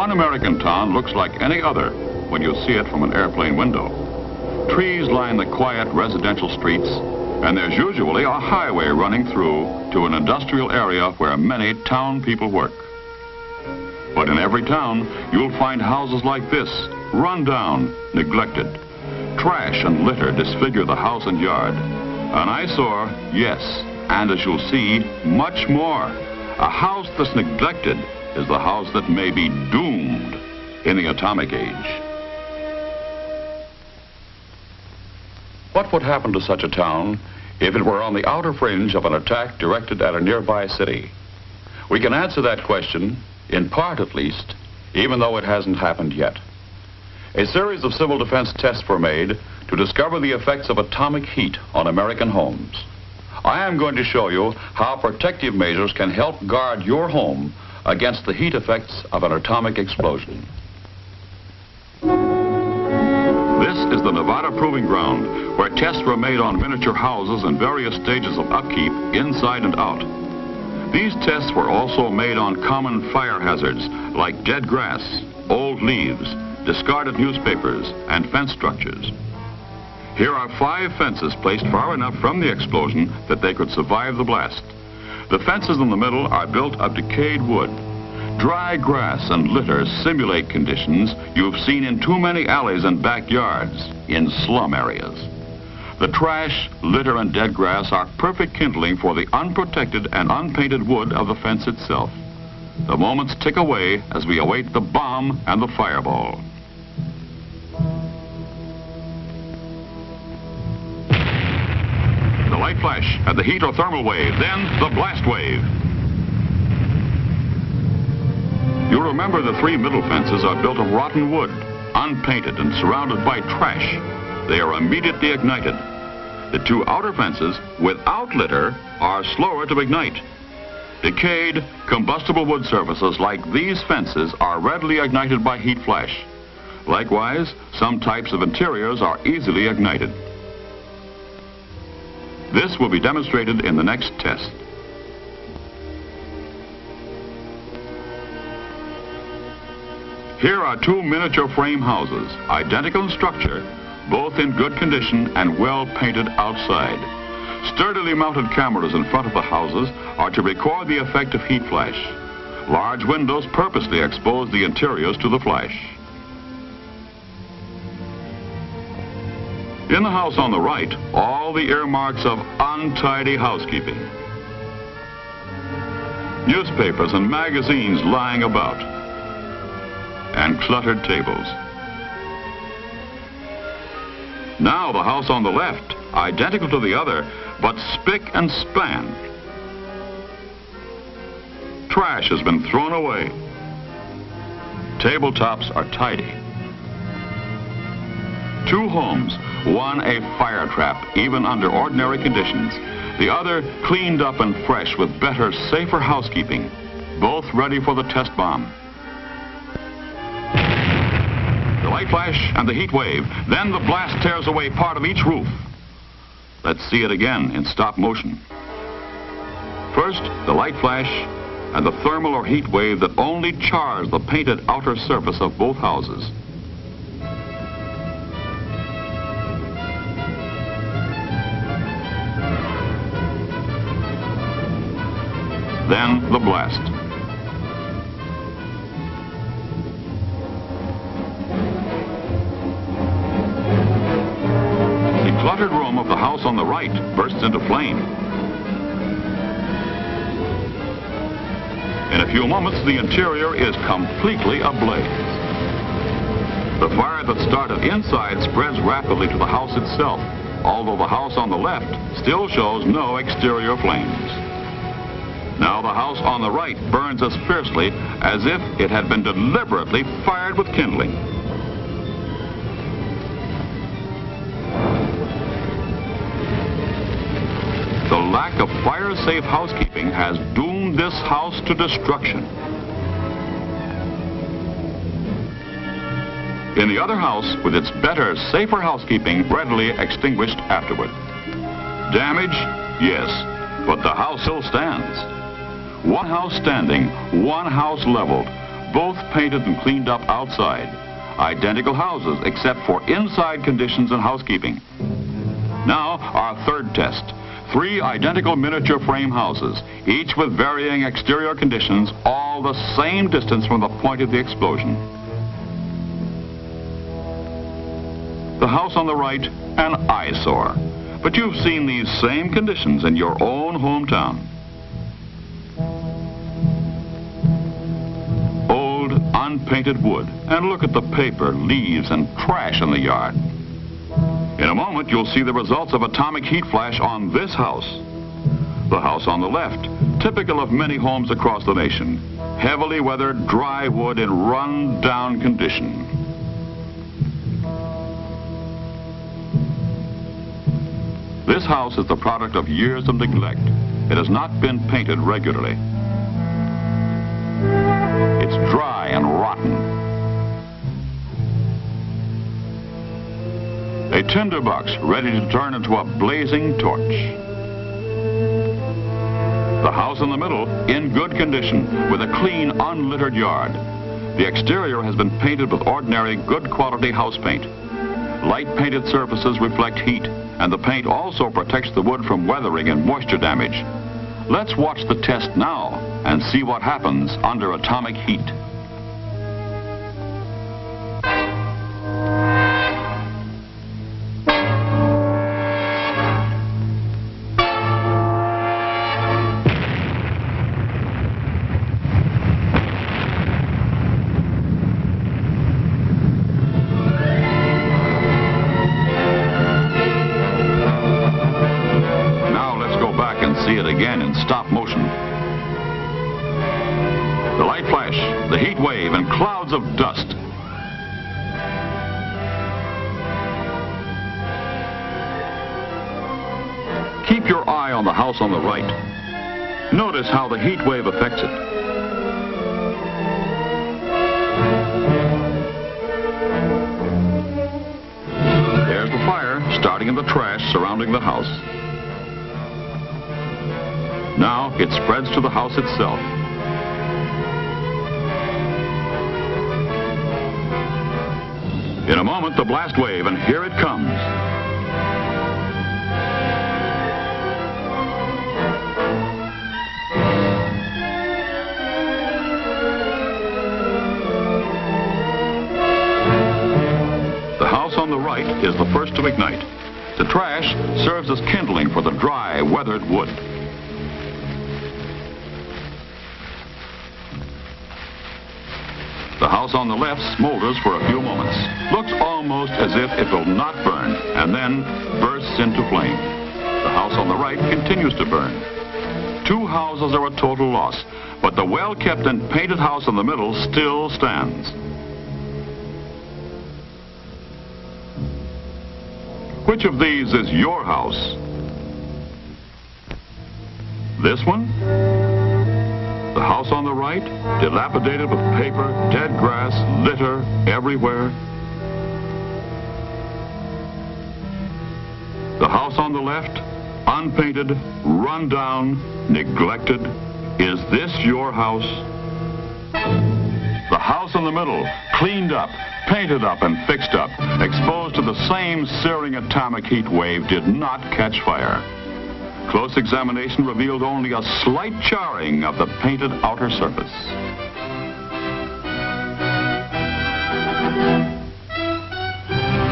One American town looks like any other when you see it from an airplane window. Trees line the quiet residential streets, and there's usually a highway running through to an industrial area where many town people work. But in every town, you'll find houses like this, run down, neglected. Trash and litter disfigure the house and yard. An eyesore, yes, and as you'll see, much more. A house that's neglected is the house that may be doomed in the atomic age. What would happen to such a town if it were on the outer fringe of an attack directed at a nearby city? We can answer that question, in part at least, even though it hasn't happened yet. A series of civil defense tests were made to discover the effects of atomic heat on American homes. I am going to show you how protective measures can help guard your home against the heat effects of an atomic explosion. This is the Nevada Proving Ground, where tests were made on miniature houses in various stages of upkeep, inside and out. These tests were also made on common fire hazards like dead grass, old leaves, discarded newspapers, and fence structures. Here are 5 fences placed far enough from the explosion that they could survive the blast. The fences in the middle are built of decayed wood. Dry grass and litter simulate conditions you've seen in too many alleys and backyards in slum areas. The trash, litter, and dead grass are perfect kindling for the unprotected and unpainted wood of the fence itself. The moments tick away as we await the bomb and the fireball. The light flash and the heat or thermal wave, then the blast wave. You'll remember the 3 middle fences are built of rotten wood, unpainted and surrounded by trash. They are immediately ignited. The 2 outer fences, without litter, are slower to ignite. Decayed, combustible wood surfaces like these fences are readily ignited by heat flash. Likewise, some types of interiors are easily ignited. This will be demonstrated in the next test. Here are 2 miniature frame houses, identical in structure, both in good condition and well painted outside. Sturdily mounted cameras in front of the houses are to record the effect of heat flash. Large windows purposely expose the interiors to the flash. In the house on the right, all the earmarks of untidy housekeeping. Newspapers and magazines lying about, and cluttered tables. Now the house on the left, identical to the other, but spick and span. Trash has been thrown away. Tabletops are tidy. 2 homes, one a fire trap, even under ordinary conditions. The other cleaned up and fresh with better, safer housekeeping. Both ready for the test bomb. The light flash and the heat wave, then the blast tears away part of each roof. Let's see it again in stop motion. First, the light flash and the thermal or heat wave that only chars the painted outer surface of both houses. Then the blast. The cluttered room of the house on the right bursts into flame. In a few moments, the interior is completely ablaze. The fire that started inside spreads rapidly to the house itself, although the house on the left still shows no exterior flames. Now the house on the right burns as fiercely as if it had been deliberately fired with kindling. The lack of fire-safe housekeeping has doomed this house to destruction. In the other house, with its better, safer housekeeping readily extinguished afterward. Damage? Yes, but the house still stands. One house standing, one house leveled, both painted and cleaned up outside. Identical houses except for inside conditions and housekeeping. Now, our third test. 3 identical miniature frame houses, each with varying exterior conditions, all the same distance from the point of the explosion. The house on the right, an eyesore. But you've seen these same conditions in your own hometown. Old, unpainted wood. And look at the paper, leaves, and trash in the yard. In a moment, you'll see the results of atomic heat flash on this house. The house on the left, typical of many homes across the nation. Heavily weathered, dry wood in run-down condition. This house is the product of years of neglect. It has not been painted regularly. It's dry and rotten. A tinderbox ready to turn into a blazing torch. The house in the middle, in good condition, with a clean, unlittered yard. The exterior has been painted with ordinary, good quality house paint. Light painted surfaces reflect heat, and the paint also protects the wood from weathering and moisture damage. Let's watch the test now and see what happens under atomic heat. See it again in stop motion. The light flash, the heat wave, and clouds of dust. Keep your eye on the house on the right. Notice how the heat wave affects it. There's the fire starting in the trash surrounding the house. Now it spreads to the house itself. In a moment, the blast wave, and here it comes. The house on the right is the first to ignite. The trash serves as kindling for the dry, weathered wood. The house on the left smolders for a few moments. Looks almost as if it will not burn, and then bursts into flame. The house on the right continues to burn. 2 houses are a total loss, but the well-kept and painted house in the middle still stands. Which of these is your house? This one? The house on the right, dilapidated with paper, dead grass, litter everywhere. The house on the left, unpainted, run down, neglected. Is this your house? The house in the middle, cleaned up, painted up, and fixed up, exposed to the same searing atomic heat wave, did not catch fire. Close examination revealed only a slight charring of the painted outer surface.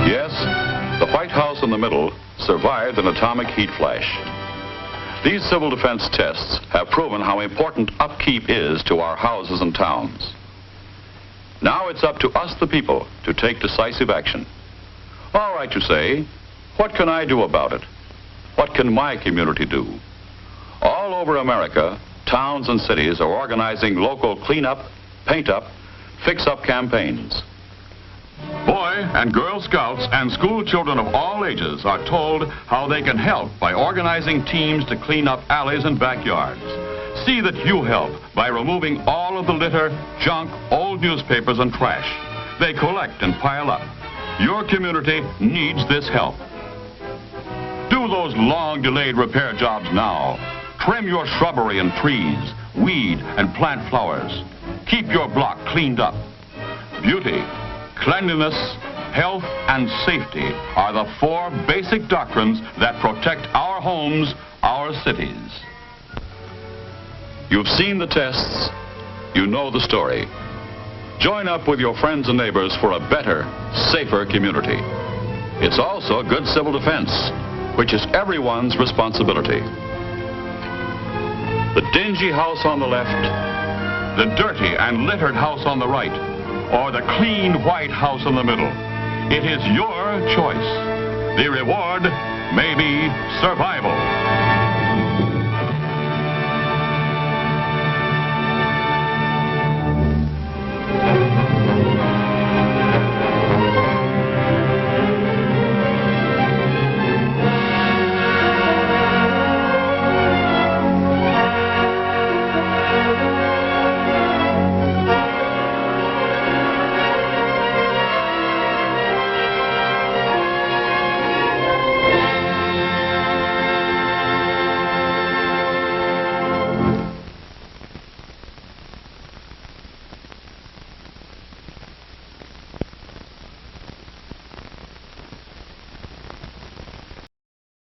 Yes, the White House in the middle survived an atomic heat flash. These civil defense tests have proven how important upkeep is to our houses and towns. Now it's up to us, the people, to take decisive action. All right, you say, what can I do about it? What can my community do? All over America, towns and cities are organizing local cleanup, paint up, fix up campaigns. Boy and Girl Scouts and school children of all ages are told how they can help by organizing teams to clean up alleys and backyards. See that you help by removing all of the litter, junk, old newspapers, and trash. They collect and pile up. Your community needs this help. Do those long-delayed repair jobs now. Trim your shrubbery and trees, weed and plant flowers. keep your block cleaned up. Beauty, cleanliness, health, and safety are the 4 basic doctrines that protect our homes, our cities. You've seen the tests. You know the story. Join up with your friends and neighbors for a better, safer community. It's also good civil defense, which is everyone's responsibility. The dingy house on the left, the dirty and littered house on the right, or the clean white house in the middle. It is your choice. The reward may be survival.